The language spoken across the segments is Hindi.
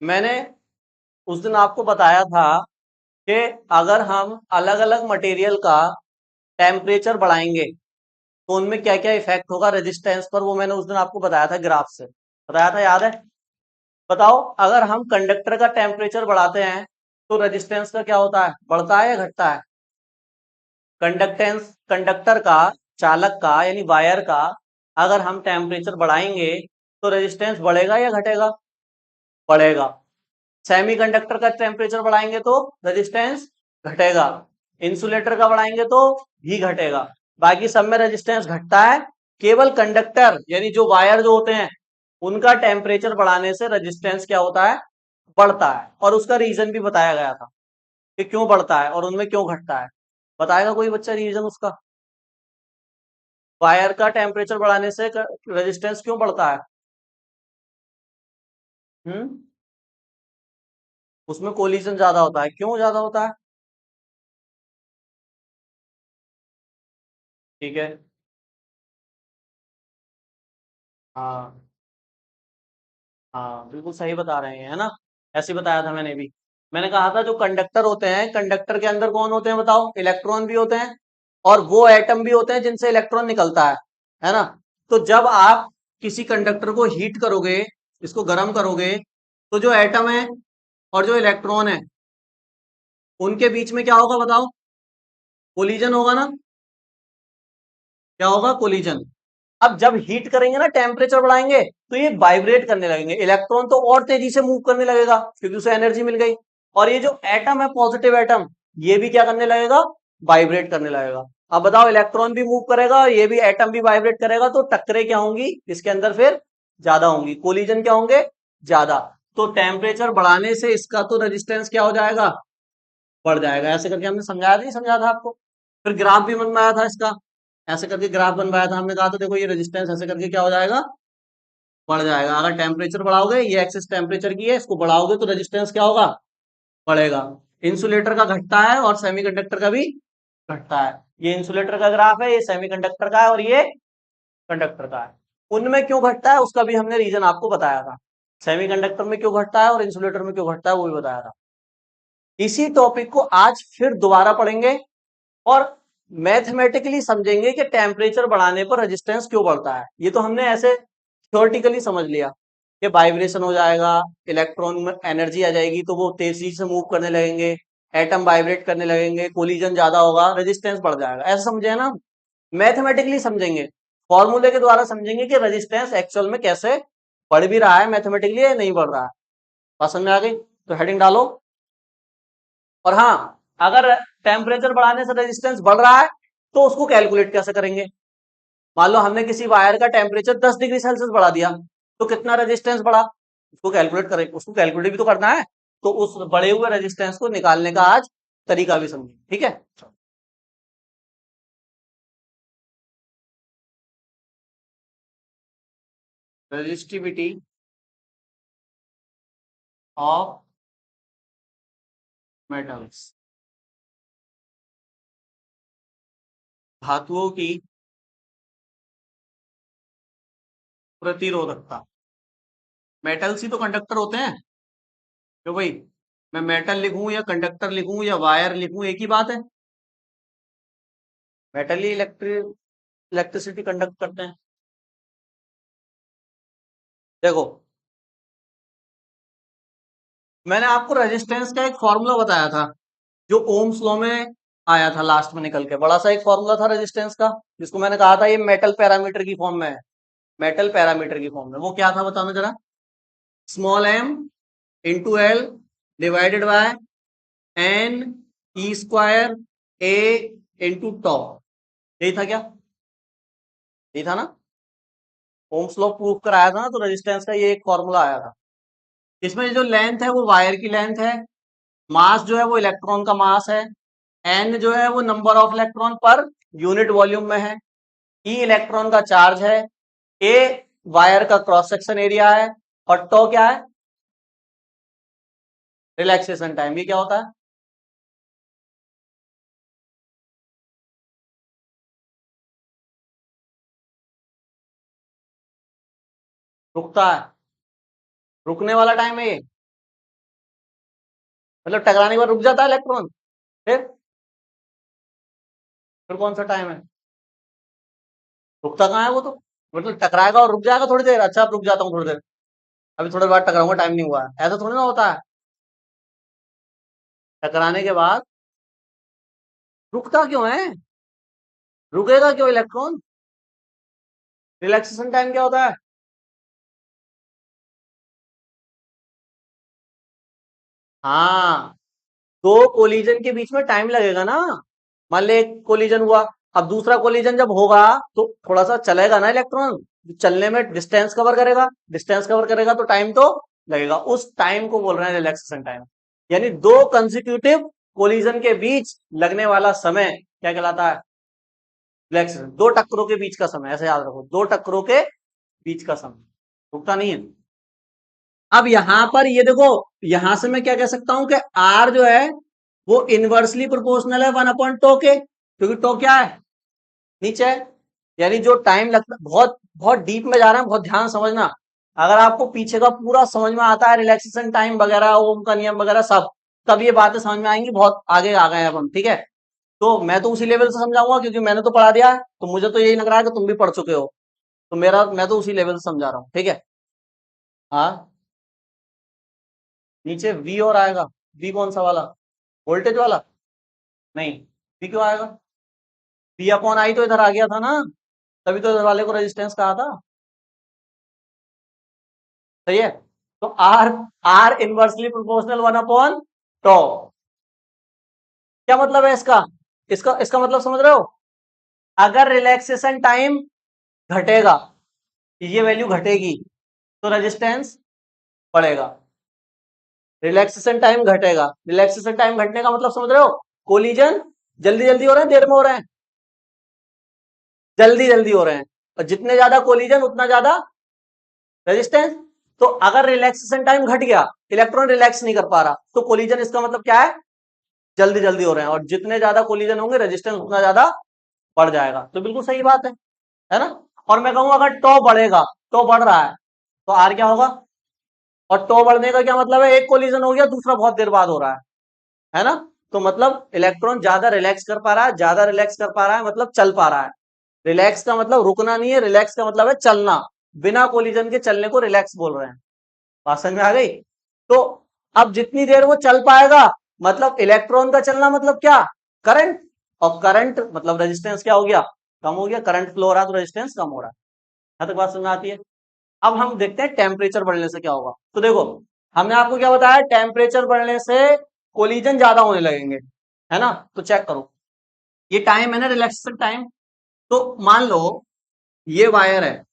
मैंने उस दिन आपको बताया था कि अगर हम अलग अलग मटेरियल का टेम्परेचर बढ़ाएंगे तो उनमें क्या क्या इफेक्ट होगा रेजिस्टेंस पर, वो मैंने उस दिन आपको बताया था, ग्राफ से बताया था, याद है? बताओ, अगर हम कंडक्टर का टेम्परेचर बढ़ाते हैं तो रेजिस्टेंस का क्या होता है, बढ़ता है या घटता है? कंडक्टेंस, कंडक्टर का, चालक का यानी वायर का, अगर हम टेम्परेचर बढ़ाएंगे तो रेजिस्टेंस बढ़ेगा या घटेगा? बढ़ेगा। सेमीकंडक्टर का टेम्परेचर बढ़ाएंगे तो रेजिस्टेंस घटेगा। इंसुलेटर का बढ़ाएंगे तो भी घटेगा। बाकी सब में रेजिस्टेंस घटता है। केवल कंडक्टर यानी जो वायर जो होते हैं उनका टेम्परेचर बढ़ाने से रेजिस्टेंस क्या होता है, बढ़ता है। और उसका रीजन भी बताया गया था कि क्यों बढ़ता है और उनमें क्यों घटता है। बताएगा कोई बच्चा रीजन उसका? वायर का टेम्परेचर बढ़ाने से रेजिस्टेंस क्यों बढ़ता है? हम्म, उसमें कोलिजन ज्यादा होता है, क्यों ज्यादा होता है? ठीक है। हाँ, हाँ बिल्कुल सही बता रहे हैं, है ना? ऐसे ही बताया था मैंने भी। मैंने कहा था जो कंडक्टर होते हैं, कंडक्टर के अंदर कौन होते हैं बताओ? इलेक्ट्रॉन भी होते हैं और वो एटम भी होते हैं जिनसे इलेक्ट्रॉन निकलता है ना? तो जब आप किसी कंडक्टर को हीट करोगे, इसको गर्म करोगे, तो जो एटम है और जो इलेक्ट्रॉन है उनके बीच में क्या होगा बताओ? कोलिजन होगा ना? क्या होगा? कोलिजन। अब जब हीट करेंगे ना, टेम्परेचर बढ़ाएंगे, तो ये वाइब्रेट करने लगेंगे, इलेक्ट्रॉन तो और तेजी से मूव करने लगेगा क्योंकि उसे एनर्जी मिल गई। और ये जो एटम है, पॉजिटिव एटम, ये भी क्या करने लगेगा? वाइब्रेट करने लगेगा। अब बताओ, इलेक्ट्रॉन भी मूव करेगा और ये भी एटम भी वाइब्रेट करेगा, तो टक्करें क्या होंगी इसके अंदर फिर? ज्यादा होंगी, कोलिजन क्या होंगे? ज्यादा। तो टेम्परेचर बढ़ाने से इसका तो रेजिस्टेंस क्या हो जाएगा? बढ़ जाएगा। ऐसे करके हमने समझाया था, नहीं समझा था आपको? फिर ग्राफ भी बनवाया था इसका, ऐसे करके ग्राफ बनवाया था। हमने कहा था देखो ये रेजिस्टेंस ऐसे करके क्या हो जाएगा? बढ़ जाएगा। अगर टेम्परेचर बढ़ाओगे, ये एक्सिस टेम्परेचर की है, इसको बढ़ाओगे तो रेजिस्टेंस क्या होगा? बढ़ेगा। इंसुलेटर का घटता है और सेमीकंडक्टर का भी घटता है। ये इंसुलेटर का ग्राफ है, ये सेमीकंडक्टर का है और ये कंडक्टर का है। उनमें क्यों घटता है उसका भी हमने रीजन आपको बताया था। सेमीकंडक्टर में क्यों घटता है और इंसुलेटर में क्यों घटता है वो भी बताया था। इसी टॉपिक को आज फिर दोबारा पढ़ेंगे और मैथमेटिकली समझेंगे कि टेम्परेचर बढ़ाने पर रेजिस्टेंस क्यों बढ़ता है। ये तो हमने ऐसे थ्योरेटिकली समझ लिया कि वाइब्रेशन हो जाएगा, इलेक्ट्रॉन में एनर्जी आ जाएगी तो वो तेजी से मूव करने लगेंगे, एटम वाइब्रेट करने लगेंगे, कोलिजन ज्यादा होगा, रेजिस्टेंस बढ़ जाएगा। ऐसा समझे ना? मैथमेटिकली समझेंगे, फॉर्मूले के द्वारा समझेंगे कि रेजिस्टेंस एक्चुअल में कैसे बढ़ भी रहा है मैथमेटिकली या नहीं बढ़ रहा है। बात समझ में आ गई? तो हेडिंग डालो। और हाँ, अगर टेम्परेचर बढ़ाने से रेजिस्टेंस बढ़ रहा है तो उसको कैलकुलेट कैसे करेंगे? मान लो हमने किसी वायर का टेम्परेचर 10 डिग्री सेल्सियस बढ़ा दिया, तो कितना रेजिस्टेंस बढ़ा? उसको कैलकुलेट करें, उसको कैलकुलेट भी तो करना है। तो उस बढ़े हुए रेजिस्टेंस को निकालने का आज तरीका भी समझें, ठीक है? रेजिस्टिविटी ऑफ मेटल्स, धातुओं की प्रतिरोधकता। मेटल्स ही तो कंडक्टर होते हैं। क्यों भाई, मैं मेटल लिखूं या कंडक्टर लिखूं या वायर लिखूं, एक ही बात है। मेटल ही इलेक्ट्रिसिटी कंडक्ट करते हैं। देखो, मैंने आपको रेजिस्टेंस का एक फॉर्मूला बताया था जो ओम्स लॉ में आया था लास्ट में निकल के, बड़ा सा एक फॉर्मूला था रेजिस्टेंस का, जिसको मैंने कहा था ये मेटल पैरामीटर की फॉर्म में है। मेटल पैरामीटर की फॉर्म में वो क्या था बताओ जरा? Small M into L divided by N E square A into tau. यही था क्या? यही था ना? ओम्स लॉ प्रूफ कराया था ना, तो रेजिस्टेंस का ये एक फॉर्मूला आया था। इसमें जो लेंथ है वो वायर की लेंथ है, मास जो है वो इलेक्ट्रॉन का मास है, एन जो है वो number of electron per unit volume में है, ई इलेक्ट्रॉन का चार्ज है, ए वायर का क्रॉस सेक्शन एरिया है, और टो क्या है? Relaxation time. ये क्या होता है? रुकता है, रुकने वाला टाइम है ये। मतलब टकराने के बाद रुक जाता है इलेक्ट्रॉन। फिर कौन सा टाइम है? रुकता कहाँ है वो तो। मतलब टकराएगा और रुक जाएगा थोड़ी देर, अच्छा अब रुक जाता हूँ थोड़ी देर, अभी थोड़ी देर बाद टकराऊंगा, टाइम नहीं हुआ है, ऐसा थोड़ी ना होता है। टकराने के बाद रुकता क्यों है? रुकेगा क्यों इलेक्ट्रॉन? रिलैक्सेशन टाइम क्या होता है? हाँ, दो कोलिजन के बीच में टाइम लगेगा ना। मान ले एक कोलिजन हुआ, अब दूसरा कोलिजन जब होगा तो थोड़ा सा चलेगा ना इलेक्ट्रॉन, चलने में डिस्टेंस कवर करेगा, डिस्टेंस कवर करेगा तो टाइम तो लगेगा, उस टाइम को बोल रहे हैं रिलैक्सेशन टाइम। यानी दो कंसेक्यूटिव कोलिजन के बीच लगने वाला समय क्या कहलाता है? रिलैक्सेशन। दो टक्करों के बीच का समय, ऐसे याद रखो, दो टक्करों के बीच का समय, रुकता नहीं है। अब यहां पर ये देखो, यहां से मैं क्या कह सकता हूं कि आर जो है वो इनवर्सली प्रोपोर्शनल है 1/टो के, क्योंकि टो क्या है? नीचे है। यानी जो टाइम लगता, बहुत बहुत डीप में जा रहे हैं, बहुत ध्यान समझना। अगर आपको पीछे का पूरा समझ में आता है, रिलैक्सेशन टाइम वगैरह, ओम का नियम वगैरह सब, तब ये बातें समझ में आएंगी, बहुत आगे आ गए हैं अब हम, ठीक है। तो मैं तो उसी लेवल से समझाऊंगा क्योंकि मैंने तो पढ़ा दिया है, तो मुझे तो यही लग रहा है कि तुम भी पढ़ चुके हो, तो मेरा मैं तो उसी लेवल से समझा रहा हूँ, ठीक है। हाँ, नीचे वी और आएगा। वी कौन सा वाला? वोल्टेज वाला? नहीं, वी क्यों आएगा? वी अपॉन आई तो इधर आ गया था ना, तभी तो इधर वाले को रेजिस्टेंस कहा था। सही है। तो आर, आर इनवर्सली प्रोपोर्शनल 1/टो। क्या मतलब है इसका? इसका इसका मतलब समझ रहे हो? अगर रिलैक्सेशन टाइम घटेगा, ये वैल्यू घटेगी, तो रेजिस्टेंस बढ़ेगा। रिलैक्सेशन टाइम घटेगा, रिलैक्सेशन टाइम घटने का मतलब समझ रहे हो? कोलिजन जल्दी जल्दी हो रहे हैं, देर में हो रहे हैं? जल्दी जल्दी हो रहे हैं। और जितने ज्यादा कोलिजन उतना ज्यादा रेजिस्टेंस। तो अगर रिलैक्सेशन टाइम घट गया, इलेक्ट्रॉन रिलैक्स नहीं कर पा रहा, तो कोलिजन इसका मतलब क्या है? जल्दी जल्दी हो रहे हैं, और जितने ज्यादा कोलिजन होंगे रेजिस्टेंस उतना ज्यादा बढ़ जाएगा, तो बिल्कुल सही बात है ना। और मैं कहूँ अगर टॉ बढ़ेगा, टॉ बढ़ रहा है, तो आर क्या होगा? और टॉ बढ़ने का क्या मतलब है? एक कोलिजन हो गया, दूसरा बहुत देर बाद हो रहा है ना। तो मतलब इलेक्ट्रॉन ज्यादा रिलैक्स कर पा रहा है, ज्यादा रिलैक्स कर पा रहा है मतलब चल पा रहा है। रिलैक्स का मतलब रुकना नहीं है, रिलैक्स का मतलब है चलना। बिना कोलिजन के चलने को रिलैक्स बोल रहे हैं। बात समझ में आ गई? तो अब जितनी देर वो चल पाएगा, मतलब इलेक्ट्रॉन का चलना मतलब क्या? करंट। और करंट मतलब रेजिस्टेंस क्या हो गया? कम हो गया। करंट फ्लो हो रहा है तो रेजिस्टेंस कम हो रहा है। यहाँ तक बात समझ में आती है? अब हम देखते हैं टेम्परेचर बढ़ने से क्या होगा। तो देखो, हमने आपको क्या बताया, टेम्परेचर बढ़ने से कोलिजन ज्यादा होने लगेंगे, है ना। तो चेक करो, ये टाइम है ना रिलैक्सेशन टाइम। तो मान लो ये वायर है,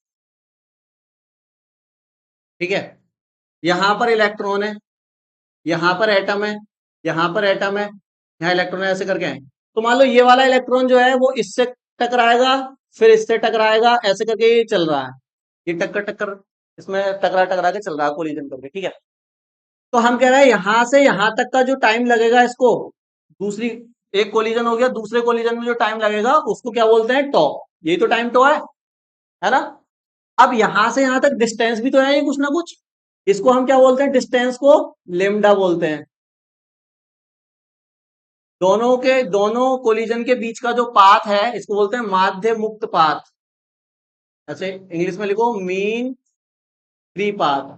ठीक है, यहां पर इलेक्ट्रॉन है, यहां पर एटम है, यहां पर एटम है, यहाँ इलेक्ट्रॉन ऐसे करके हैं। तो मान लो ये वाला इलेक्ट्रॉन जो है वो इससे टकराएगा, फिर इससे टकराएगा, ऐसे करके ये चल रहा है, ये टक्कर टक्कर इसमें टकरा टकरा के चल रहा है कोलिजन करके, ठीक है। तो हम कह रहे हैं यहां से यहां तक का जो टाइम लगेगा इसको, दूसरी, एक कोलिजन हो गया, दूसरे कोलिजन में जो टाइम लगेगा उसको क्या बोलते हैं? टॉ। यही तो टाइम टॉ है ना। अब यहां से यहां तक डिस्टेंस भी तो है ये कुछ ना कुछ, इसको हम क्या बोलते हैं? डिस्टेंस को लेमडा बोलते हैं। दोनों कोलिजन के बीच का जो पाथ है इसको बोलते हैं माध्य मुक्त पाथ। ऐसे इंग्लिश में लिखो, mean free path.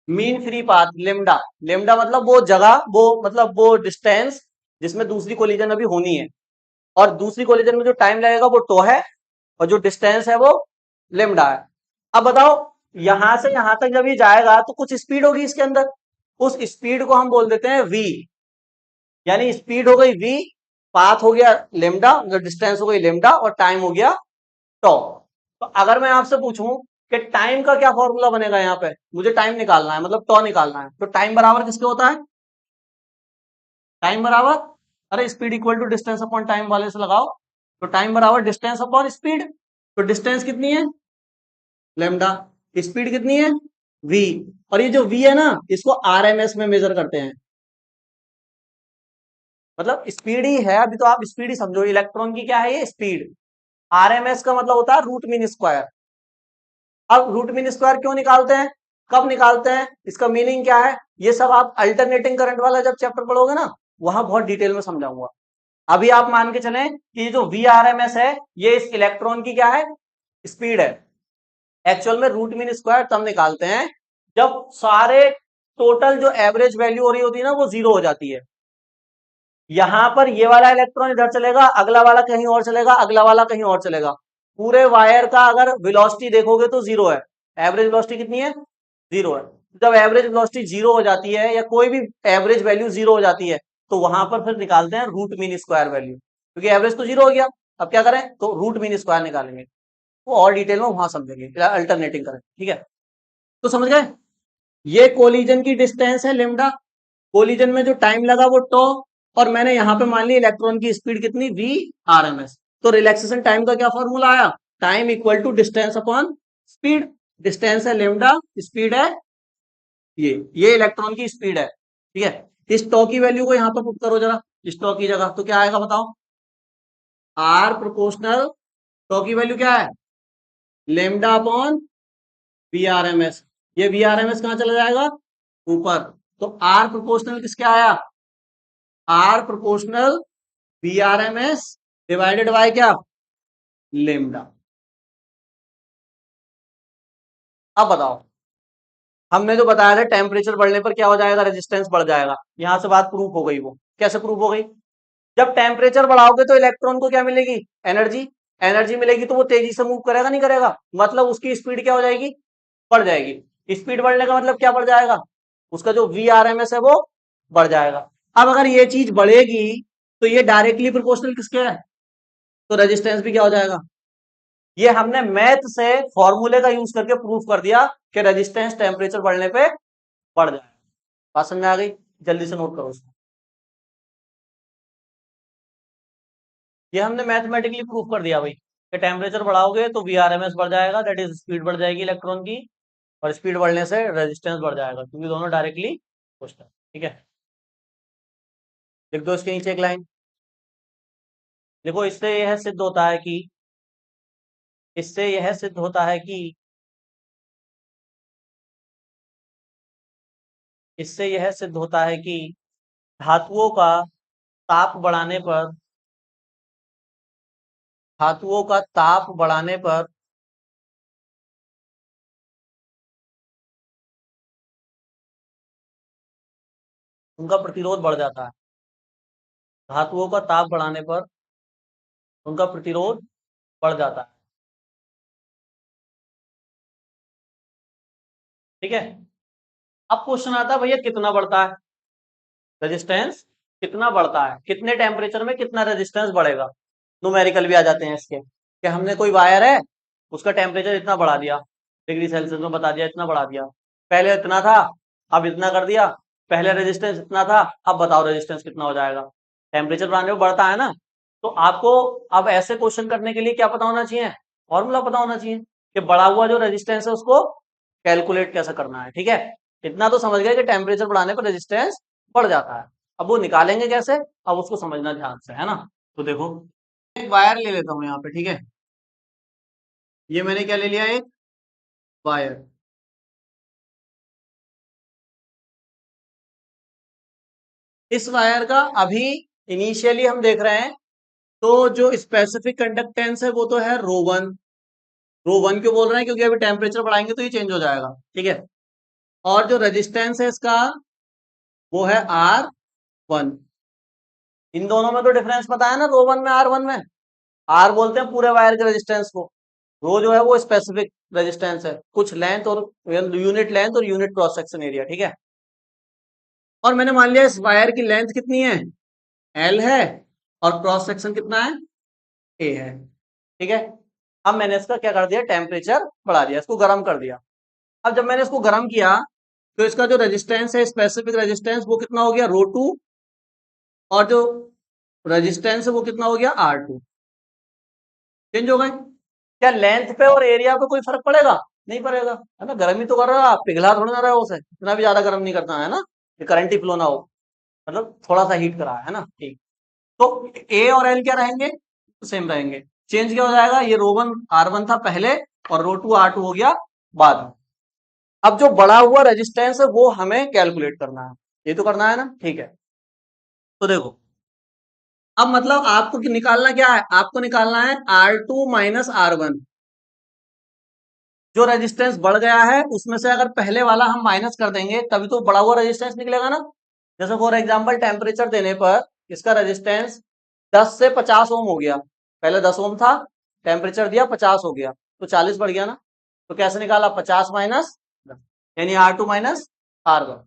Mean free path, lambda. Lambda मतलब वो जगह, वो मतलब वो डिस्टेंस जिसमें दूसरी कोलिजन अभी होनी है, और दूसरी कोलिजन में जो टाइम लगेगा वो टो है, और जो डिस्टेंस है वो लेमडा है। अब बताओ, यहां से यहां तक जब ये जाएगा तो कुछ स्पीड होगी इसके अंदर, उस स्पीड को हम बोल देते हैं वी। यानी स्पीड हो गई वी, पाथ हो गया लेमडा, मतलब डिस्टेंस हो गई लेमडा, और टाइम हो गया टॉ। तो अगर मैं आपसे पूछूं कि टाइम का क्या फॉर्मूला बनेगा, यहाँ पे मुझे टाइम निकालना है, मतलब टॉ निकालना है, तो टाइम बराबर किसके होता है? टाइम बराबर, अरे speed equal to distance upon time वाले से लगाओ। तो टाइम बराबर डिस्टेंस अपॉन स्पीड। तो डिस्टेंस कितनी है? लेमडा। स्पीड कितनी है? वी। और ये जो वी है ना, इसको आरएमएस में मेजर करते हैं। मतलब स्पीड ही है, अभी तो आप स्पीड ही समझो, इलेक्ट्रॉन की क्या है ये? स्पीड। आरएमएस का मतलब होता है रूट मीन स्क्वायर। अब रूट मीन स्क्वायर क्यों निकालते हैं? कब निकालते हैं, इसका मीनिंग क्या है, ये सब आप अल्टरनेटिंग करंट वाला जब चैप्टर पढ़ोगे ना, वहां बहुत डिटेल में समझाऊंगा। अभी आप मान के चलें कि जो Vrms है, ये इस इलेक्ट्रॉन की क्या है, स्पीड है। एक्चुअल में रूट मीन स्क्वायर तब निकालते हैं जब सारे टोटल जो एवरेज वैल्यू हो रही होती है ना, वो जीरो हो जाती है। यहां पर ये वाला इलेक्ट्रॉन इधर चलेगा, अगला वाला कहीं और चलेगा, अगला वाला कहीं और चलेगा। पूरे वायर का अगर वेलोसिटी देखोगे तो जीरो है। एवरेज वेलोसिटी कितनी है, जीरो है। जब एवरेज वेलोसिटी जीरो हो जाती है या कोई भी एवरेज वैल्यू जीरो हो जाती है, तो वहां पर फिर निकालते हैं रूट मीन स्क्वायर वैल्यू, क्योंकि एवरेज तो जीरो हो गया। अब क्या करें, तो रूट मीन स्क्वायर निकालेंगे। वो और डिटेल में वहां समझेंगे, अल्टरनेटिंग करें, ठीक है। तो समझ गए, ये कोलिजन की डिस्टेंस है लेमडा, कोलिजन में जो टाइम लगा वो टो, और मैंने यहां पे मान ली इलेक्ट्रॉन की स्पीड कितनी, Vrms। तो रिलैक्सेशन टाइम का क्या फॉर्मूला आया, time equal to distance upon speed. Distance है लेमडा, स्पीड है ये इलेक्ट्रॉन की स्पीड है, ठीक है। इस टो की वैल्यू को यहां पर पुट करो जरा, इस टो की जगह, तो क्या आएगा बताओ, आर प्रोपोर्शनल, टो की वैल्यू क्या है, लेमडा अपॉन Vrms। ये Vrms कहां चला जाएगा, ऊपर। तो आर प्रोपोर्शनल किसके आया, R proportional Vrms divided by क्या, लेमडा। अब बताओ, हमने जो बताया था टेम्परेचर बढ़ने पर क्या हो जाएगा, रेजिस्टेंस बढ़ जाएगा। यहां से बात प्रूफ हो गई, वो कैसे प्रूफ हो गई, जब टेम्परेचर बढ़ाओगे तो इलेक्ट्रॉन को क्या मिलेगी, एनर्जी। एनर्जी मिलेगी तो वो तेजी से मूव करेगा, नहीं करेगा, मतलब उसकी स्पीड क्या हो जाएगी, बढ़ जाएगी। स्पीड बढ़ने का मतलब क्या बढ़ जाएगा, उसका जो Vrms है वो बढ़ जाएगा। अब अगर ये चीज बढ़ेगी तो ये डायरेक्टली प्रोपोर्शनल किसके है, तो रेजिस्टेंस भी क्या हो जाएगा। ये हमने मैथ से फॉर्मूले का यूज करके प्रूफ कर दिया कि रेजिस्टेंस टेम्परेचर बढ़ने पे बढ़ जाएगा। बात समझ में आ गई, जल्दी से नोट करो इसको। ये हमने मैथमेटिकली प्रूफ कर दिया भाई कि टेम्परेचर बढ़ाओगे तो Vrms बढ़ जाएगा, दैट इज स्पीड बढ़ जाएगी इलेक्ट्रॉन की, और स्पीड बढ़ने से रेजिस्टेंस बढ़ जाएगा, क्योंकि दोनों डायरेक्टली क्वेश्चन, ठीक है। लिख दो इसके नीचे एक लाइन। देखो, इससे यह सिद्ध होता है कि इससे यह सिद्ध होता है कि धातुओं का ताप बढ़ाने पर धातुओं का ताप बढ़ाने पर उनका प्रतिरोध बढ़ जाता है। धातुओं का ताप बढ़ाने पर उनका प्रतिरोध बढ़ जाता है, ठीक है। अब क्वेश्चन आता है, भैया कितना बढ़ता है रेजिस्टेंस, कितना बढ़ता है, कितने टेम्परेचर में कितना रेजिस्टेंस बढ़ेगा। न्यूमेरिकल भी आ जाते हैं इसके, कि हमने कोई वायर है, उसका टेम्परेचर इतना बढ़ा दिया, डिग्री सेल्सियस में बता दिया, इतना बढ़ा दिया, पहले इतना था अब इतना कर दिया, पहले रेजिस्टेंस इतना था, अब बताओ रेजिस्टेंस कितना हो जाएगा। टेम्परेचर बढ़ाने में बढ़ता है ना। तो आपको अब ऐसे क्वेश्चन करने के लिए क्या पता होना चाहिए, फॉर्मूला पता होना चाहिए कि बढ़ा हुआ जो रेजिस्टेंस है उसको कैलकुलेट कैसे करना है, ठीक है। इतना तो समझ गए कि टेम्परेचर बढ़ाने पर रेजिस्टेंस बढ़ जाता है। अब वो निकालेंगे कैसे, अब उसको समझना ध्यान से, है ना। तो देखो, एक वायर ले लेता हूं यहाँ पे, ठीक है। ये मैंने क्या ले लिया, एक वायर। इस वायर का अभी इनिशियली हम देख रहे हैं, तो जो स्पेसिफिक कंडक्टेंस है वो तो है रो 1। रो 1 क्यों बोल रहे हैं, क्योंकि अभी टेम्परेचर बढ़ाएंगे तो ये चेंज हो जाएगा, ठीक है। और जो रेजिस्टेंस है इसका वो है R1। इन दोनों में तो डिफरेंस पता है ना, रो 1 में R1 में। आर बोलते हैं पूरे वायर के रेजिस्टेंस को, रो जो है वो स्पेसिफिक रेजिस्टेंस है, कुछ लेंथ और यूनिट लेंथ और यूनिट क्रॉस सेक्शन एरिया, ठीक है। और मैंने मान लिया इस वायर की लेंथ कितनी है, L है, और क्रॉस सेक्शन कितना है, A है, ठीक है। अब मैंने इसका क्या कर दिया, टेम्परेचर बढ़ा दिया, इसको गर्म कर दिया। अब जब मैंने इसको गर्म किया तो इसका जो रेजिस्टेंस है, स्पेसिफिक रेजिस्टेंस, वो कितना हो गया, रो 2, और जो रेजिस्टेंस है वो कितना हो गया, R2। चेंज हो गए। क्या लेंथ पे और एरिया पे कोई फर्क पड़ेगा, नहीं पड़ेगा, है ना। गर्म ही तो कर रहा है, पिघला थोड़ा ना रहा है उसे, इतना भी ज्यादा गर्म नहीं करता है ना, कि करंट ही फ्लो ना हो, मतलब थोड़ा सा हीट करा है ना, ठीक। तो ए और एल क्या रहेंगे, सेम रहेंगे। चेंज क्या हो जाएगा, ये रो 1 R1 था पहले, और रो 2 R2 हो गया बाद में। अब जो बढ़ा हुआ रेजिस्टेंस है वो हमें कैलकुलेट करना है, ये तो करना है ना, ठीक है। तो देखो, अब मतलब आपको निकालना क्या है, आपको निकालना है R2 माइनस R1। जो रेजिस्टेंस बढ़ गया है उसमें से अगर पहले वाला हम माइनस कर देंगे तभी तो बढ़ा हुआ रेजिस्टेंस निकलेगा ना। जैसे फॉर एग्जांपल टेम्परेचर देने पर इसका रेजिस्टेंस 10 से 50 ओम हो गया, पहले 10 ओम था, टेम्परेचर दिया 50 हो गया, तो 40 बढ़ गया ना। तो कैसे निकाला, 50 माइनस, यानी R2 माइनस R1।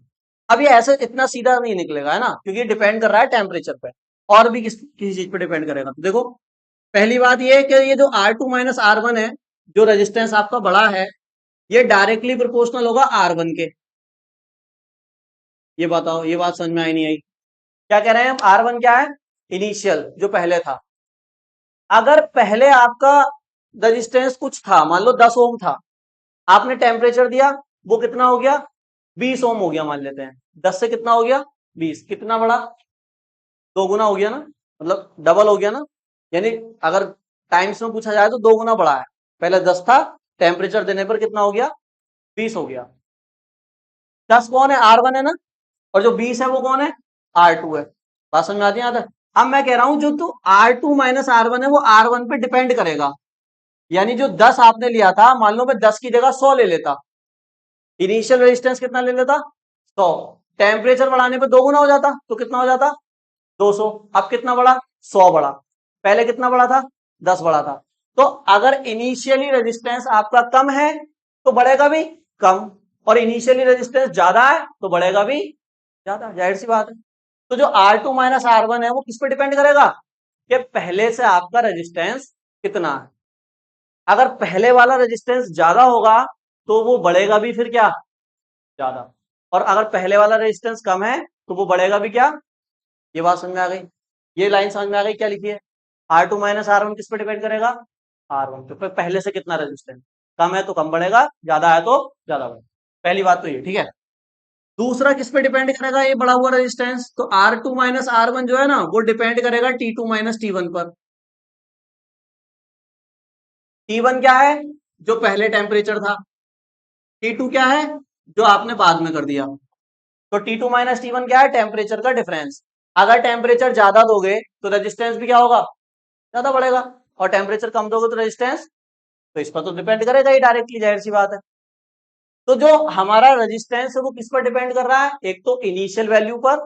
अब ये ऐसे इतना सीधा नहीं निकलेगा है ना, क्योंकि डिपेंड कर रहा है टेम्परेचर पे, और भी किसी चीज पे डिपेंड करेगा। तो देखो, पहली बात ये है कि ये जो R2 माइनस R1 है, जो रेजिस्टेंस आपका बड़ा है, ये डायरेक्टली प्रोपोर्शनल होगा R1 के। ये बताओ, ये बात समझ में आई नहीं आई? क्या कह रहे हैं हम, R1 क्या है, इनिशियल जो पहले था। अगर पहले आपका रेजिस्टेंस कुछ था, मान लो 10 ओम था, आपने टेम्परेचर दिया, वो कितना हो गया, 20 ओम हो गया मान लेते हैं। 10 से कितना हो गया, 20, कितना बड़ा, 2 गुना हो गया ना, मतलब डबल हो गया ना। यानी अगर टाइम्स में पूछा जाए तो 2 गुना बड़ा है। पहले 10 था, टेम्परेचर देने पर कितना हो गया, 20 हो गया। 10 कौन है, R1 है ना, और जो 20 है वो कौन है, R2 है। बात समझ में आती है यहाँ तक? अब मैं कह रहा हूं जो तू R2 माइनस R1 है वो R1 पे डिपेंड करेगा। यानी जो 10 आपने लिया था, मान लो मैं 10 की जगह 100 ले लेता, इनिशियल रेजिस्टेंस कितना ले लेता, 100, टेम्परेचर बढ़ाने पे 2 गुना हो जाता, तो कितना हो जाता, 200। अब कितना बढ़ा, 100 बढ़ा, पहले कितना बढ़ा था, 10 बढ़ा था। तो अगर इनिशियली रेजिस्टेंस आपका कम है तो बढ़ेगा भी कम, और इनिशियली रेजिस्टेंस ज्यादा है तो बढ़ेगा भी ज्यादा, जाहिर सी बात है। तो जो R2 माइनस R1 है वो किस पे डिपेंड करेगा, कि पहले से आपका रेजिस्टेंस कितना है। अगर पहले वाला रेजिस्टेंस ज्यादा होगा तो वो बढ़ेगा भी फिर क्या, ज्यादा, और अगर पहले वाला रेजिस्टेंस कम है तो वो बढ़ेगा भी क्या। ये बात समझ में आ गई, ये लाइन समझ में आ गई क्या लिखी है। R2 माइनस R1 किस पे डिपेंड करेगा, R1 पे, पहले से कितना रेजिस्टेंस, कम है तो कम बढ़ेगा, ज्यादा है तो ज्यादा बढ़ेगा। पहली बात तो ये, ठीक है। दूसरा किस पे डिपेंड करेगा ये बढ़ा हुआ रेजिस्टेंस, तो R2 माइनस R1 जो है ना वो डिपेंड करेगा T2 माइनस T1 पर। T1 क्या है, जो पहले टेम्परेचर था, T2 क्या है, जो आपने बाद में कर दिया। तो T2 माइनस T1 क्या है, टेम्परेचर का डिफरेंस। अगर टेम्परेचर ज्यादा दोगे तो रेजिस्टेंस भी क्या होगा, ज्यादा बढ़ेगा, और टेम्परेचर कम दोगे तो रेजिस्टेंस, तो इस पर तो डिपेंड करेगा ही डायरेक्टली, जाहिर सी बात है। तो जो हमारा रेजिस्टेंस है वो किस पर डिपेंड कर रहा है, एक तो इनिशियल वैल्यू पर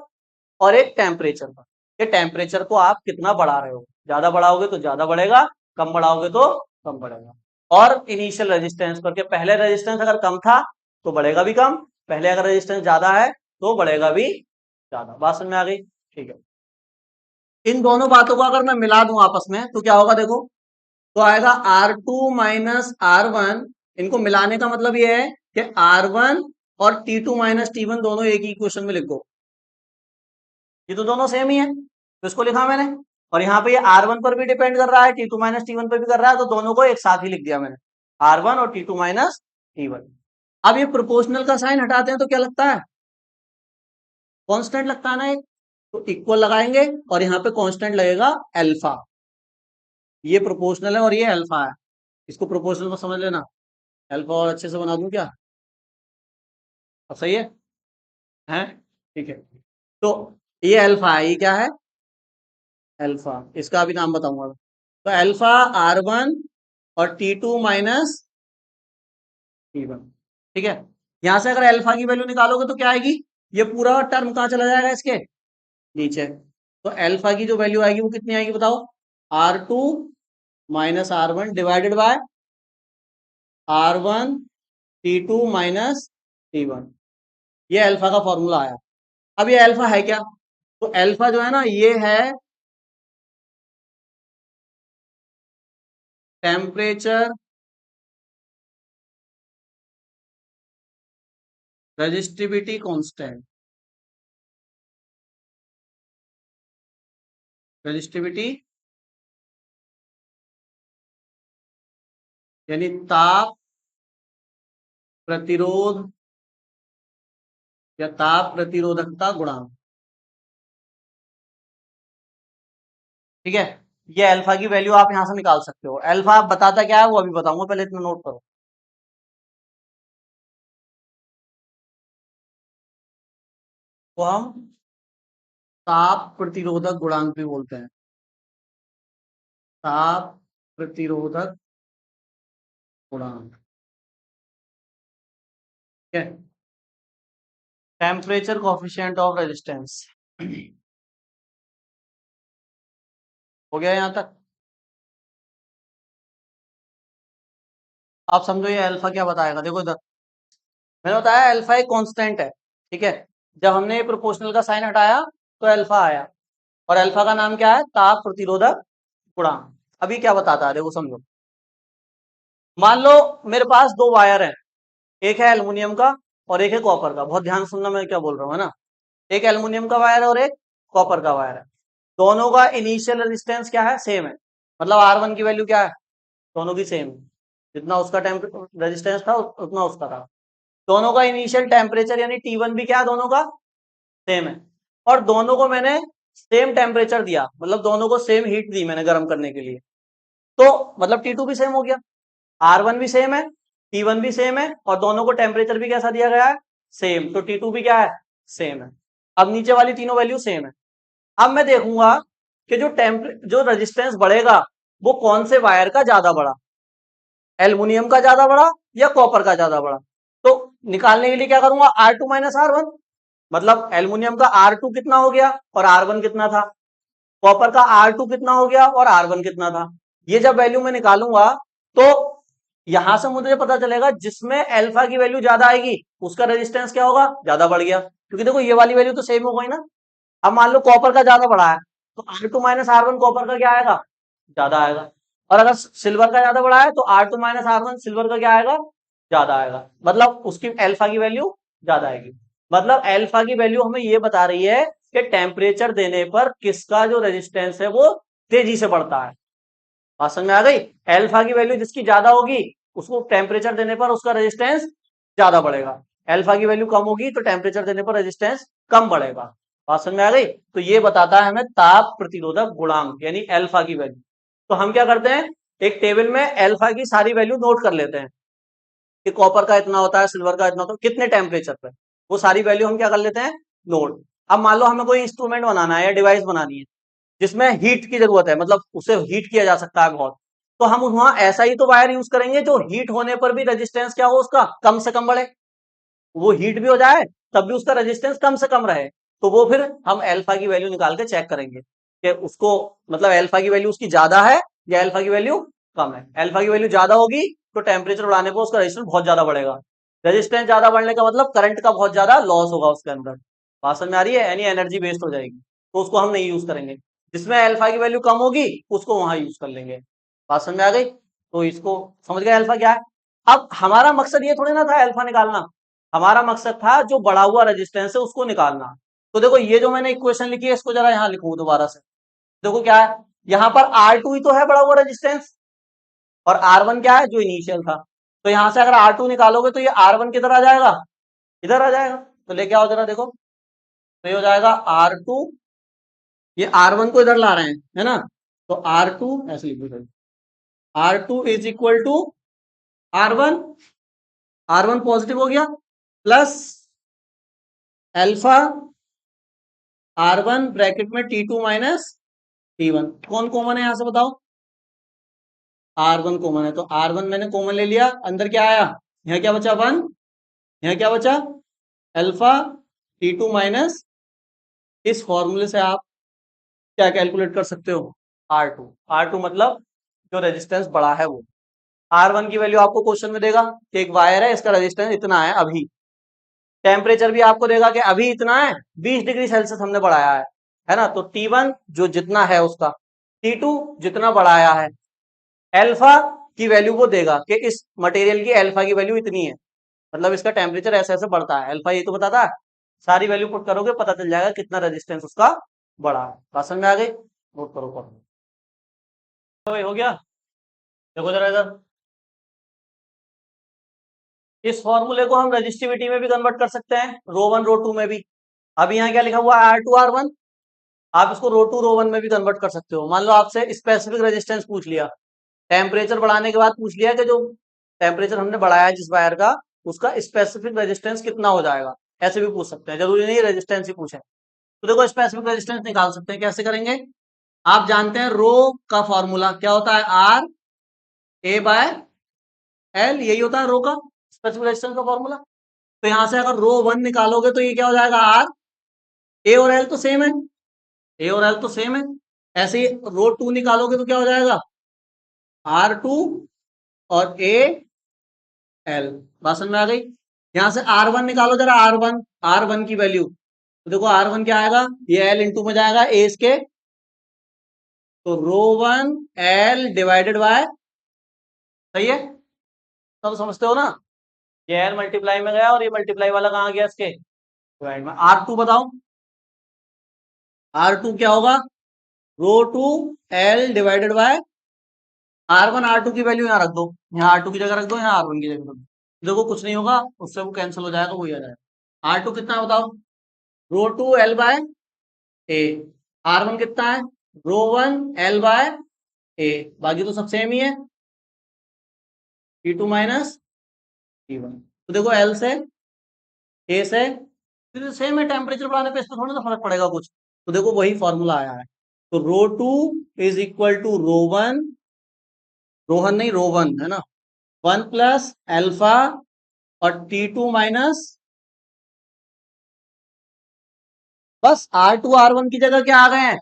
और एक टेम्परेचर पर। ये टेम्परेचर को आप कितना बढ़ा रहे हो, ज्यादा बढ़ाओगे तो ज्यादा बढ़ेगा, कम बढ़ाओगे तो कम बढ़ेगा। और इनिशियल रेजिस्टेंस पर, के पहले रेजिस्टेंस अगर कम था तो बढ़ेगा भी कम, पहले अगर रेजिस्टेंस ज्यादा है तो बढ़ेगा भी ज्यादा। बात समझ में आ गई, ठीक है। इन दोनों बातों को अगर मैं मिला दूं आपस में तो क्या होगा, देखो, तो आएगा R2 माइनस R1। इनको मिलाने का मतलब ये है कि R1 और T2 माइनस T1 दोनों एक ही इक्वेशन में लिखो। ये तो दोनों सेम ही है तो इसको लिखा मैंने, और यहाँ पे ये R1 पर भी डिपेंड कर रहा है, T2 माइनस T1 पर भी कर रहा है, तो दोनों को एक साथ ही लिख दिया मैंने, R1 और T2 माइनस T1। अब ये प्रोपोर्शनल का साइन हटाते हैं तो क्या लगता है, कांस्टेंट लगता है ना एक, तो इक्वल लगाएंगे और यहाँ पे कांस्टेंट लगेगा अल्फा। ये प्रोपोर्शनल है और ये अल्फा है, इसको प्रोपोर्शनल में समझ लेना। अल्फा और अच्छे से बना दूं क्या, अब सही है, ठीक है। तो ये अल्फा है, ये क्या है, अल्फा, इसका भी नाम बताऊंगा। तो अल्फा R1 और T2 माइनस T1, ठीक है। यहां से अगर अल्फा की वैल्यू निकालोगे तो क्या आएगी, ये पूरा टर्म कहां चला जाएगा, इसके नीचे। तो अल्फा की जो वैल्यू आएगी वो कितनी आएगी बताओ, R2 minus R1 divided by R1 T2 minus T1। ये अल्फा का फॉर्मूला आया। अब ये अल्फा है क्या, तो अल्फा जो है ना ये है टेम्परेचर रेजिस्टिविटी कांस्टेंट, रेजिस्टिविटी यानी ताप प्रतिरोध या ताप प्रतिरोधकता गुणांक, ठीक है। ये अल्फा की वैल्यू आप यहां से निकाल सकते हो। अल्फा आप बताता क्या है वो अभी बताऊंगा, पहले इतना नोट करो। को हम ताप प्रतिरोधक गुणांक भी बोलते हैं। ताप प्रतिरोधक गुणांक, ठीक है। टेम्परेचर कोफिशिएंट ऑफ रेजिस्टेंस हो गया यहां तक। आप समझो ये अल्फा क्या बताएगा, देखो इधर मैंने बताया अल्फा एक कांस्टेंट है, ठीक है। जब हमने ये प्रोपोर्शनल का साइन हटाया तो अल्फा आया, और अल्फा का नाम क्या है, ताप प्रतिरोधक गुणांक। अभी क्या बताता है देखो समझो। मान लो मेरे पास दो वायर है, एक है एल्युमिनियम का और एक है कॉपर का। बहुत ध्यान से सुनना मैं क्या बोल रहा हूँ, है ना। एक एल्युमिनियम का वायर है और एक कॉपर का वायर है। दोनों का इनिशियल रेजिस्टेंस क्या है, सेम है। मतलब R1 की वैल्यू क्या है, दोनों की सेम है। जितना उसका रेजिस्टेंस था उतना उसका था। दोनों का इनिशियल टेम्परेचर यानी T1 भी क्या है, दोनों का सेम है। और दोनों को मैंने सेम टेम्परेचर दिया, मतलब दोनों को सेम हीट दी मैंने गर्म करने के लिए। तो मतलब T2 भी सेम हो गया, R1 भी सेम है, T1 भी सेम है, और दोनों को टेम्परेचर भी कैसा दिया गया है, सेम। तो T2 भी क्या है, सेम है। अब नीचे वाली तीनों वैल्यू सेम है। अब मैं देखूंगा कि जो रेजिस्टेंस बढ़ेगा वो कौन से वायर का ज्यादा बढ़ा, एल्युमिनियम का ज्यादा बढ़ा या कॉपर का ज्यादा बढ़ा। तो निकालने के लिए क्या करूंगा, R2 माइनस R1। मतलब एल्युमिनियम का R2 कितना हो गया और R1 कितना था, कॉपर का R2 कितना हो गया और R1 कितना था। ये जब वैल्यू मैं निकालूंगा तो यहां से मुझे पता चलेगा जिसमें अल्फा की वैल्यू ज्यादा आएगी उसका रेजिस्टेंस क्या होगा, ज्यादा बढ़ गया। क्योंकि देखो ये वाली वैल्यू तो सेम हो गई ना। अब मान लो कॉपर का ज्यादा बढ़ा है तो R2 माइनस R1 कॉपर का क्या आएगा, ज्यादा आएगा। और अगर सिल्वर का ज्यादा बढ़ा है तो R2 माइनस R1 सिल्वर का क्या आएगा, ज्यादा आएगा। मतलब उसकी अल्फा की वैल्यू ज्यादा आएगी। मतलब अल्फा की वैल्यू हमें ये बता रही है कि टेम्परेचर देने पर किसका जो रेजिस्टेंस है वो तेजी से बढ़ता है। बात समझ में आ गई। अल्फा की वैल्यू जिसकी ज्यादा होगी उसको टेम्परेचर देने पर उसका रेजिस्टेंस ज्यादा बढ़ेगा। अल्फा की वैल्यू कम होगी तो टेम्परेचर देने पर रेजिस्टेंस कम बढ़ेगा। बात समझ में आ गई। तो ये बताता है हमें ताप प्रतिरोधक गुणांक यानी अल्फा की वैल्यू। तो हम क्या करते हैं, एक टेबल में अल्फा की सारी वैल्यू नोट कर लेते हैं कि कॉपर का इतना होता है, सिल्वर का इतना होता है, कितने टेम्परेचर पर। वो सारी वैल्यू हम क्या कर लेते हैं, नोट। अब मान लो हमें कोई इंस्ट्रूमेंट बनाना है या डिवाइस बनानी है जिसमें हीट की जरूरत है, मतलब उसे हीट किया जा सकता है बहुत। तो हम वहां ऐसा ही तो वायर यूज करेंगे जो हीट होने पर भी रेजिस्टेंस क्या हो उसका कम से कम बढ़े। वो हीट भी हो जाए तब भी उसका रेजिस्टेंस कम से कम रहे। तो वो फिर हम अल्फा की वैल्यू निकाल के चेक करेंगे कि उसको मतलब अल्फा की वैल्यू उसकी ज्यादा है या अल्फा की वैल्यू कम है। अल्फा की वैल्यू ज्यादा होगी तो टेम्परेचर बढ़ाने पर उसका रेजिस्टेंस बहुत ज्यादा बढ़ेगा। रेजिस्टेंस ज्यादा बढ़ने का मतलब करंट का बहुत ज्यादा लॉस होगा उसके अंदर। बात समझ में आ रही है, यानी एनर्जी वेस्ट हो जाएगी। तो उसको हम नहीं यूज करेंगे। जिसमें अल्फा की वैल्यू कम होगी उसको वहां यूज कर लेंगे। बात समझ में आ गई। तो इसको समझ गए अल्फा क्या है। अब हमारा मकसद ये थोड़ी ना था अल्फा निकालना, हमारा मकसद था जो बढ़ा हुआ रेजिस्टेंस है उसको निकालना। तो देखो ये जो मैंने इक्वेशन लिखी है इसको जरा यहाँ लिखूं दोबारा से। देखो क्या है, यहाँ पर R2 ही तो है बढ़ा हुआ रेजिस्टेंस, और R1 क्या है, जो इनिशियल था। तो यहां से अगर R2 निकालोगे तो ये R1 किधर आ जाएगा, इधर आ जाएगा। तो लेके आओ जरा देखो। तो ये हो जाएगा R2, ये R1 को इधर ला रहे हैं, है ना। तो R2 ऐसे लिखो, R2 is equal to R1, R1 positive हो गया, प्लस अल्फा R1 ब्रैकेट में T2 माइनस T1। कौन कॉमन है यहां से बताओ, R1 कॉमन है। तो R1 मैंने कॉमन ले लिया, अंदर क्या आया, यहाँ क्या बचा 1, यहाँ क्या बचा अल्फा T2 माइनस। इस फॉर्मूले से आप क्या कैलकुलेट कर सकते हो, R2। R2 मतलब जो रेजिस्टेंस बढ़ा है वो। R1 की वैल्यू आपको क्वेश्चन में देगा कि एक वायर है इसका रेजिस्टेंस इतना है अभी। टेम्परेचर भी आपको देगा कि अभी इतना है, 20 डिग्री सेल्सियस हमने बढ़ाया है ना। तो T1 जो जितना है उसका, T2 जितना बढ़ाया है, अल्फा की वैल्यू वो देगा कि इस मटेरियल की अल्फा की वैल्यू इतनी है, मतलब इसका टेम्परेचर ऐसे ऐसे बढ़ता है। अल्फा ये तो बताता है, सारी वैल्यू पुट करोगे पता चल जाएगा कितना रेजिस्टेंस उसका बढ़ा है। बात समझ में आ गई, नोट करो करो। तो भाई हो गया, देखो जरा इधर। इस फॉर्मूले को हम रजिस्टिविटी में भी कन्वर्ट कर सकते हैं, रो 1 रो 2 में भी। अभी यहाँ क्या लिखा हुआ है, R2 R1। आप इसको रो 2 रो 1 में भी कन्वर्ट कर सकते हो। मान लो आपसे स्पेसिफिक रेजिस्टेंस पूछ लिया, टेम्परेचर बढ़ाने के बाद पूछ लिया कि जो टेम्परेचर हमने बढ़ाया है जिस वायर का उसका स्पेसिफिक रेजिस्टेंस कितना हो जाएगा। ऐसे भी पूछ सकते हैं, जरूरी नहीं रेजिस्टेंस ही पूछे। तो देखो स्पेसिफिक रेजिस्टेंस निकाल सकते हैं, कैसे करेंगे? आप जानते हैं रो का फॉर्मूला क्या होता है, आर ए बाय एल, यही होता है रो का स्पेसिफिक रेजिस्टेंस का फॉर्मूला। तो यहां से अगर रो 1 निकालोगे तो ये क्या हो जाएगा, आर ए और एल तो सेम है, ए और एल तो सेम है। ऐसे ही रो 2 निकालोगे तो क्या हो जाएगा, आर टू और ए एल। बात समझ में आ गई? यहां से आर वन निकालो जरा, आर वन की वैल्यू, तो देखो आर वन क्या आएगा, ये एल इंटू में जाएगा ए इसके, तो रो 1 एल डिवाइडेड बाय, सही है, सब समझते हो ना? ये एल मल्टीप्लाई में गया और ये मल्टीप्लाई वाला कहाँ गया, इसके डिवाइड में। आर टू बताओ, आर टू क्या होगा, rho two L divided by R one. R two की वैल्यू यहाँ रख दो, यहाँ आर टू की जगह रख दो, यहाँ आर वन की जगह रख दो, देखो कुछ नहीं होगा, उससे वो कैंसिल हो जाएगा, वही आ जाएगा। आर टू कितना है बताओ, rho two L by A. R one कितना है, rho one L by A, बाकी तो सब सेम ही है, T two minus T one. तो देखो एल से ए से फिर सेम है, टेम्परेचर बढ़ाने पे इसमें थोड़ा सा फर्क पड़ेगा कुछ। तो देखो वही फॉर्मूला आया है, तो rho two is equal to rho one, Rohan नहीं रो वन है ना, 1 प्लस एल्फा और टी टू माइनस, बस आर टू आर वन की जगह क्या आ गए हैं,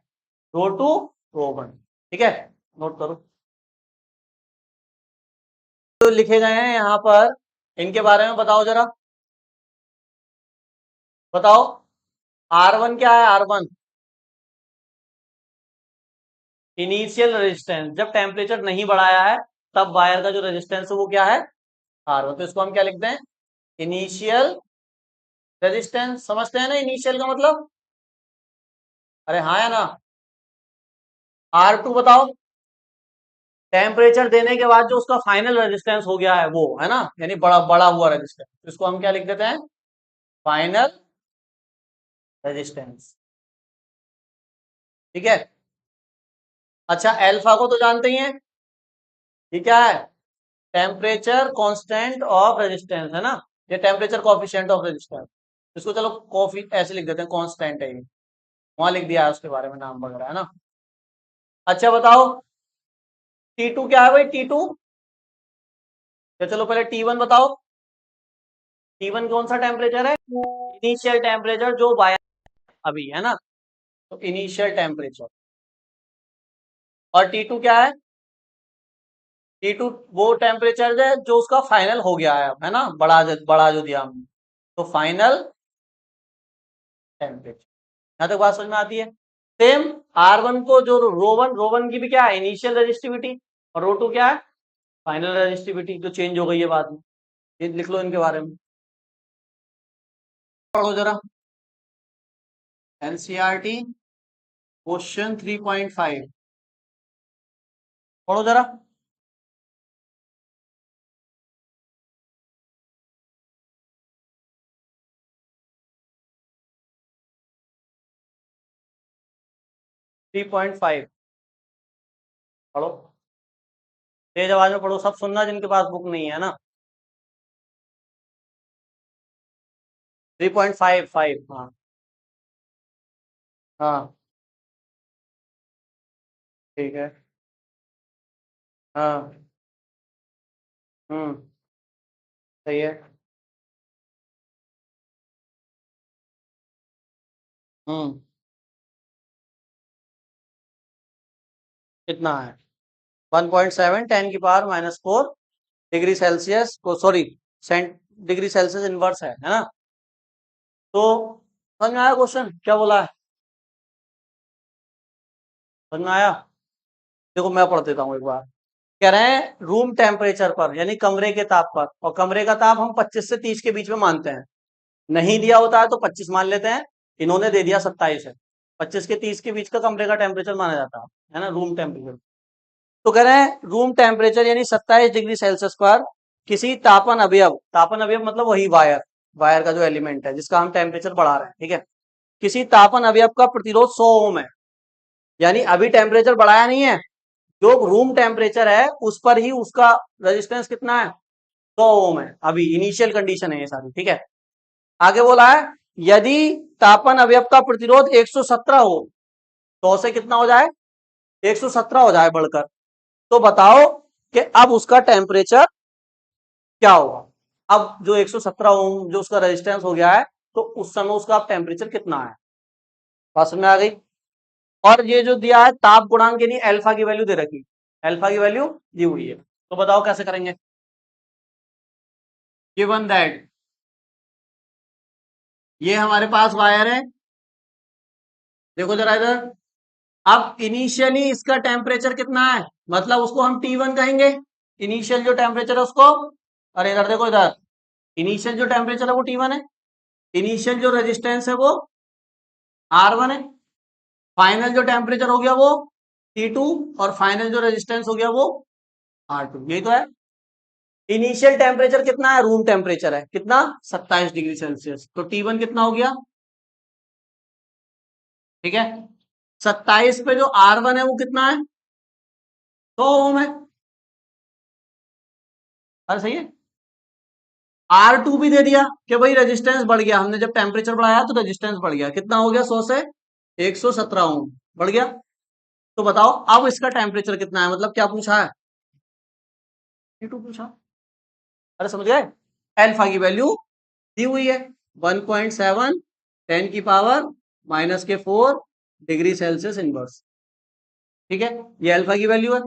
रो टू रो वन। ठीक है, नोट करो तो लिखे गए हैं यहाँ पर, इनके बारे में बताओ जरा, बताओ आर वन क्या है, आर वन इनिशियल रेजिस्टेंस, जब टेम्परेचर नहीं बढ़ाया है तब वायर का जो रेजिस्टेंस है वो क्या है, आर वन। तो इसको हम क्या लिखते हैं, इनिशियल रेजिस्टेंस। समझते हैं ना इनिशियल का मतलब, अरे हाँ या ना? आर टू बताओ, टेम्परेचर देने के बाद जो उसका फाइनल रेजिस्टेंस हो गया है वो है ना, यानी बड़ा बड़ा हुआ रेजिस्टेंस, इसको हम क्या लिख देते हैं, फाइनल रेजिस्टेंस। ठीक है, अच्छा एल्फा को तो जानते ही हैं, ये क्या है, टेम्परेचर कांस्टेंट ऑफ रेजिस्टेंस है ना, ये टेम्परेचर कोफिशिएंट ऑफ रेजिस्टेंस। इसको चलो कॉफी ऐसे लिख देते हैं, कांस्टेंट है ये, वहां लिख दिया है उसके बारे में नाम वगैरह है ना। अच्छा बताओ टी टू क्या है भाई, टी टू, तो चलो पहले टी वन बताओ, टी वन कौन सा टेम्परेचर है, इनिशियल टेम्परेचर जो वायर अभी है ना, तो इनिशियल टेम्परेचर। और टी टू क्या है, टी टू वो टेम्परेचर है जो उसका फाइनल हो गया है ना, बड़ा जो दिया हमने, तो फाइनल टेम्परेचर। यहां तक बात समझ में आती है? सेम आर वन को जो रो वन की भी क्या है, इनिशियल रेजिस्टिविटी, और रो टू क्या है, फाइनल रेजिस्टिविटी, जो चेंज हो गई है बाद में। ये लिख लो इनके बारे में, पढ़ो जरा, एनसीईआरटी क्वेश्चन 3.5 पढ़ो जरा। 3.5 पढ़ो, तेज आवाज में पढ़ो, सब सुनना जिनके पास बुक नहीं है ना। 3.5 हाँ, हाँ ठीक है, हाँ, हम्म, सही है, हम्म, कितना है, 1.7 10⁻⁴ डिग्री सेल्सियस को, सॉरी डिग्री सेल्सियस इनवर्स है ना। तो समझ में आया क्वेश्चन क्या बोला है, समझ में आया? देखो मैं पढ़ देता हूँ एक बार, कह रहे हैं रूम टेम्परेचर पर यानी कमरे के ताप पर, और कमरे का ताप हम 25 से 30 के बीच में मानते हैं, नहीं दिया होता है तो 25 मान लेते हैं, इन्होंने दे दिया 27 है, 25 के 30 के बीच का कमरे का टेम्परेचर माना जाता है ना, रूम टेम्परेचर। तो कह रहे हैं रूम टेम्परेचर यानी 27 डिग्री सेल्सियस पर किसी तापन अवयव मतलब वही वायर, वायर का जो एलिमेंट है जिसका हम टेम्परेचर बढ़ा रहे हैं, ठीक है, किसी तापन अवयव का प्रतिरोध 100 ओम है, यानी अभी टेम्परेचर बढ़ाया नहीं है, जो रूम टेम्परेचर है उस पर ही उसका रेजिस्टेंस कितना है, 100 ओम है, अभी इनिशियल कंडीशन है ये सारी, ठीक है। आगे बोला है यदि तापन अवयव का प्रतिरोध 117 हो, 100 से कितना हो जाए, 117 हो जाए बढ़कर, तो बताओ कि अब उसका टेम्परेचर क्या होगा। अब जो 117 ओम जो उसका रेजिस्टेंस हो गया है, तो उस समय उसका अब टेम्परेचर कितना है, बात समझ में आ गई। और ये जो दिया है ताप गुणांक के लिए अल्फा की वैल्यू दे रखी, अल्फा की वैल्यू दी हुई है, तो बताओ कैसे करेंगे। गिवन दैट ये हमारे पास वायर है, देखो जरा इधर। अब इनिशियली इसका टेम्परेचर कितना है, मतलब उसको हम T1 कहेंगे, इनिशियल जो टेम्परेचर है उसको। अरे इधर देखो इधर, इनिशियल जो टेम्परेचर है वो T1 है, इनिशियल जो रेजिस्टेंस है वो R1 है, फाइनल जो टेम्परेचर हो गया वो T2, और फाइनल जो रेजिस्टेंस हो गया वो R2, यही तो है। इनिशियल टेम्परेचर कितना है, रूम टेम्परेचर है कितना, 27 डिग्री सेल्सियस, तो T1 कितना हो गया, ठीक है। 27 पे जो R1 है वो कितना है, 100 ओम है। अरे सही है। R2 भी दे दिया कि भाई रेजिस्टेंस बढ़ गया, हमने जब टेम्परेचर बढ़ाया तो रेजिस्टेंस बढ़ गया, कितना हो गया, 100 से 117 ओम बढ़ गया। तो बताओ अब इसका टेम्परेचर कितना है, मतलब क्या पूछा है, T2 पूछा। अरे समझ गए, अल्फा की वैल्यू दी हुई है 1.7 10 की पावर -4 डिग्री सेल्सियस इनवर्स, ठीक है, ये अल्फा की वैल्यू है।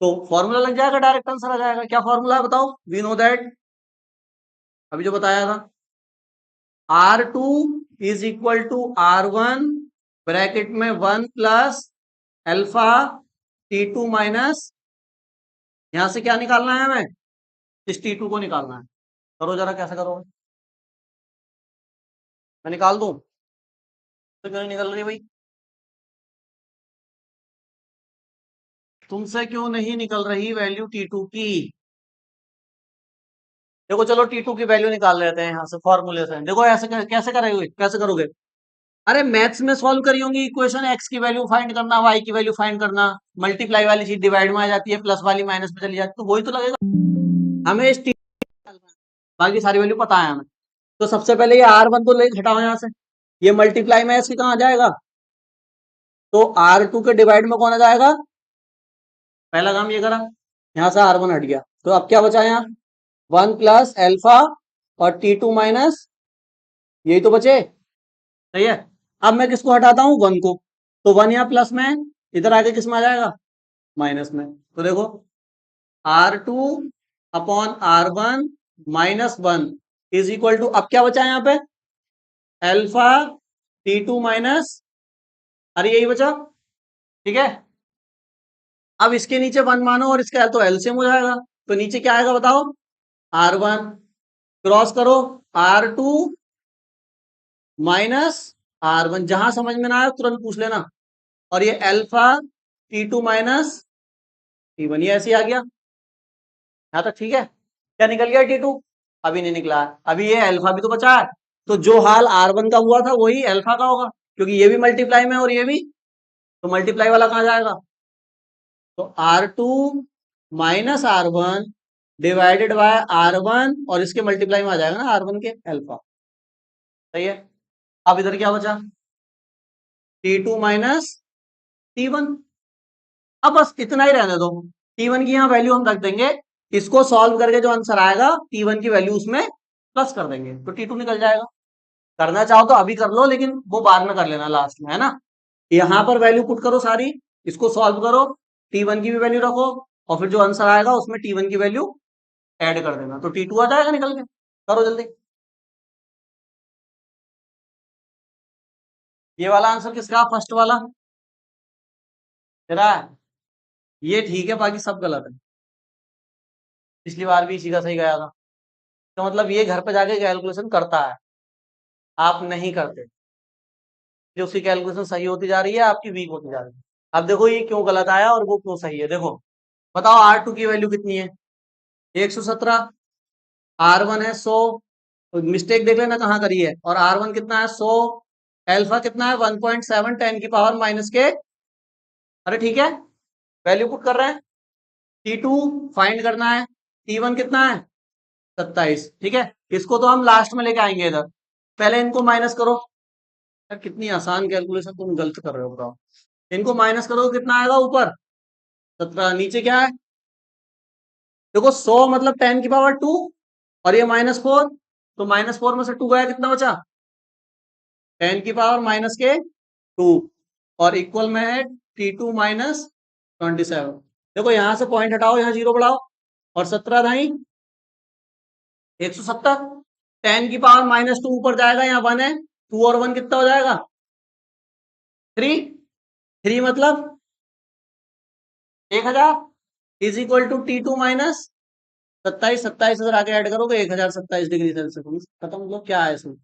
तो फॉर्मूला लग जाएगा, डायरेक्ट आंसर आ जाएगा। क्या फॉर्मूला है बताओ, वी नो दैट, अभी जो बताया था, R2 is equal to R1 bracket में 1 प्लस अल्फा T2 माइनस, यहां से क्या निकालना है हमें, इस T2 को निकालना है। करो जरा, कैसे करोगे, मैं निकाल दूं, तो क्यों नहीं निकल रही भाई, तुमसे क्यों नहीं निकल रही वैल्यू T2 की। देखो चलो T2 की वैल्यू निकाल लेते हैं यहाँ से फॉर्मूले से, देखो ऐसे कैसे करोगे, कैसे करोगे। अरे मैथ्स में सॉल्व करी होंगी इक्वेशन, एक्स की वैल्यू फाइंड करना, वाई की वैल्यू फाइंड करना, मल्टीप्लाई वाली चीज डिवाइड में आ जाती है, प्लस वाली माइनस में चली जाती है, तो वही तो लगेगा हमें इस बाकी सारी वैल्यू पता है हमें। तो सबसे पहले ये R1 तो ले हटाओ यहाँ से, ये मल्टीप्लाई में इसके कहाँ आ जाएगा, तो R2 के डिवाइड में कौन आ जाएगा, पहला काम ये करा, यहाँ से R1 हट गया, तो अब क्या बचा यहाँ, 1 प्लस एल्फा और T2 माइनस, यही तो बचे, सही है। अब मैं किसको हटाता हूँ, 1 को, तो 1 यहाँ प्लस में है, इधर आके किस में आ जाएगा, माइनस में, तो देखो R2 upon R1 -1 is equal to, अब क्या बचा है यहाँ पे, एल्फा T2 माइनस, अरे यही बचा, ठीक है। अब इसके नीचे 1 मानो और इसका तो एलसीएम हो जाएगा, तो नीचे क्या आएगा बताओ, R1 क्रॉस करो, R2 माइनस R1, जहां समझ में ना आए तुरंत पूछ लेना, और ये अल्फा T2 माइनस T1, ये ऐसे ही आ गया यहाँ तक, ठीक है। क्या निकल गया T2, अभी नहीं निकला है, अभी ये अल्फा भी तो बचा है, तो जो हाल R1 का हुआ था वही अल्फा का होगा, क्योंकि ये भी मल्टीप्लाई में और ये भी, तो मल्टीप्लाई वाला कहाँ जाएगा, तो R2 minus R1 divided by R1, और इसके मल्टीप्लाई में आ जाएगा ना R1 के अल्फा, सही है। अब इधर क्या बचा, T2 माइनस T1, अब बस इतना ही रहने दो, T1 की यहाँ वैल्यू हम रख देंगे, इसको सॉल्व करके जो आंसर आएगा T1 की वैल्यू उसमें प्लस कर देंगे, तो T2 निकल जाएगा। करना चाहो तो अभी कर लो, लेकिन वो बाद में कर लेना लास्ट में, है ना। यहाँ पर वैल्यू पुट करो सारी, इसको सॉल्व करो, T1 की भी वैल्यू रखो, और फिर जो आंसर आएगा उसमें T1 की वैल्यू ऐड कर देना, तो T2 आ जाएगा निकल के। करो जल्दी, ये वाला आंसर किसका, फर्स्ट वाला तेरा है, ये ठीक है, बाकी सब गलत है, पिछली बार भी इसी का सही गया था, तो मतलब ये घर पे जाके कैलकुलेशन करता है, आप नहीं करते, जो उसकी कैलकुलेशन सही होती जा रही है, आपकी वीक होती जा रही है। अब देखो ये क्यों गलत आया और वो क्यों सही है, देखो बताओ R2 की वैल्यू कितनी है, 117, R1 है 100, मिस्टेक देख लेना कहाँ करी है, और R1 कितना है 100, एल्फा कितना है 1.7 10 की पावर -के, अरे ठीक है, वैल्यू पुट कर रहे हैं, T2 फाइंड करना है, T1 कितना है 27, ठीक है, इसको तो हम लास्ट में लेके आएंगे इधर, पहले इनको माइनस करो। यार कितनी आसान कैलकुलेशन तुम गलत कर रहे हो, बताओ। इनको माइनस करो तो कितना आएगा ऊपर? 17। नीचे क्या है? देखो 100 मतलब 10 की पावर 2, और ये -4, तो -4 में से 2 गया, कितना बचा? 10 की पावर -2, और इक्वल में है T2 - 27। देखो यहां से पॉइंट हटाओ, यहाँ जीरो बढ़ाओ, और 17 धाई 170। 10 की पावर -2 ऊपर जाएगा, यहाँ 1 है, 2 और 1 कितना हो जाएगा? 3। 3 मतलब 1000 इज इक्वल टू T2 - 27। 27 इधर आगे ऐड करोगे 1027 डिग्री सेल्सियस। खत्म। मतलब क्या है इसमें?